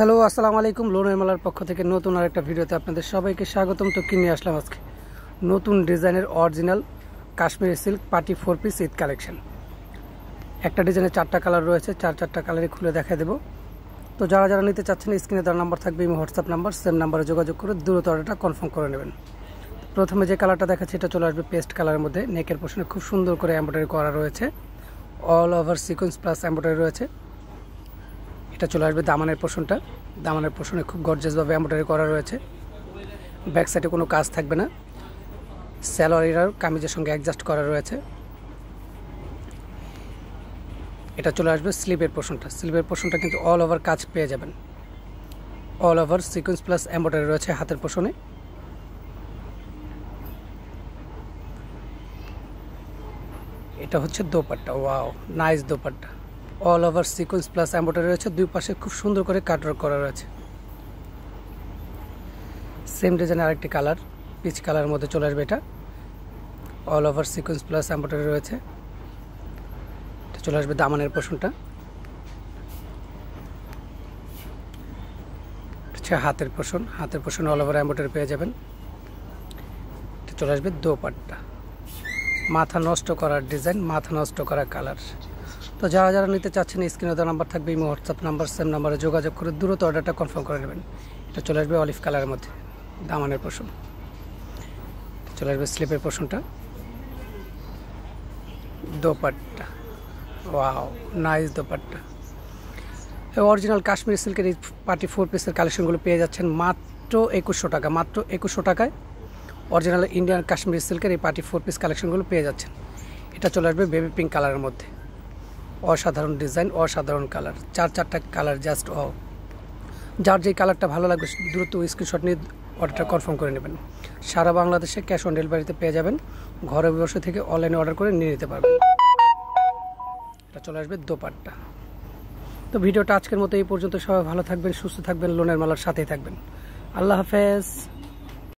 Hello আসসালামু আলাইকুম। লোনের মেলার পক্ষ থেকে নতুন আরেকটা ভিডিওতে আপনাদের সবাইকে স্বাগতম। তো কিনে আসলাম আজকে নতুন ডিজাইনের original Kashmiri silk party 4 piece Eid collection. একটা ডিজাইনের 4টা কালার রয়েছে, চারটা কালারই খুলে দেখা দেবো। তো যারা যারা নিতে চাচ্ছেন স্ক্রিনে দেওয়ার নাম্বার থাকবে, এই হোয়াটসঅ্যাপ নাম্বার, সেম নাম্বারে যোগাযোগ করে দ্রুত অর্ডারটা কনফার্ম করে নেবেন। প্রথমে যে কালারটা দেখাচ্ছি এটা চলে আসবে পেস্ট কালারের মধ্যে। নেকের পোর্শনে খুব সুন্দর করে এমব্রয়ডারি করা রয়েছে, all over sequence plus embroidery রয়েছে। এটা চলে আসবে দামানের পোর্শনটা। দামানের পোর্শনে খুব গর্জিয়াসভাবে এমব্রয়ডারি করা রয়েছে। ব্যাক সাইডে কোনো কাজ থাকবে না, স্যালোয়ার কামিজের সঙ্গে অ্যাডজাস্ট করা রয়েছে। এটা চলে আসবে স্লিভের পোর্শনটা। স্লিভের পোর্শনটা কিন্তু অল ওভার কাজ পেয়ে যাবেন, all over sequence plus embroidery রয়েছে হাতের পোর্শনে। এটা হচ্ছে dupatta, wow nice dupatta, all over sequence plus embroidery রয়েছে। দুই পাশে খুব সুন্দর করে কাটওয়ার্ক করা রয়েছে। সেম ডিজাইনের আরেকটি কালার পিচ কালারের মধ্যে চলে আসবে। এটা all over sequence plus embroidery রয়েছে। এটা চলে আসবে দামানের পোর্শনটা। হচ্ছে হাতের পোর্শন, হাতের পোর্শন অল ওভার এমব্রয়ডারি পেয়ে যাবেন। এটা চলে আসবে দোপাট্টা, মাথা নষ্ট করার ডিজাইন, মাথা নষ্ট করা কালার। তো যারা যারা নিতে চাচ্ছেন স্ক্রিনে দেওয়া নাম্বার থাকবে, এই হোয়াটসঅ্যাপ নাম্বার, সেম নাম্বারে যোগাযোগ করে দ্রুত অর্ডারটা কনফার্ম করে নেবেন। এটা চলে আসবে অলিভ কালারের মধ্যে দামানের পোর্শন। চলে আসবে স্লিপের পোর্শনটা, dupatta, wow nice dupatta. Original Kashmiri সিল্কের এই পার্টি 4 পিসের কালেকশনগুলো পেয়ে যাচ্ছেন মাত্র 2100 টাকা। মাত্র 2100 টাকায় অরিজিনাল ইন্ডিয়ান কাশ্মীরি সিল্কের এই পার্টি 4 পিস কালেকশনগুলো পেয়ে যাচ্ছেন। এটা চলে আসবে বেবি পিঙ্ক কালারের মধ্যে, অসাধারণ ডিজাইন, অসাধারণ কালার, চারটা কালার জাস্ট ওয়াও। যার যে কালারটা ভালো লাগবে দ্রুত স্ক্রিনশট নিয়ে অর্ডারটা কনফার্ম করে নেবেন। সারা বাংলাদেশে ক্যাশ অন ডেলিভারিতে পেয়ে যাবেন। ঘরে বসে থেকে অনলাইনে অর্ডার করে নিয়ে নিতে পারবেন। এটা চলে আসবে দোপাট্টা। তো ভিডিওটা আজকের মতো এই পর্যন্ত। সবাই ভালো থাকবেন, সুস্থ থাকবেন, লোনের মেলার সাথেই থাকবেন। আল্লাহ হাফেজ।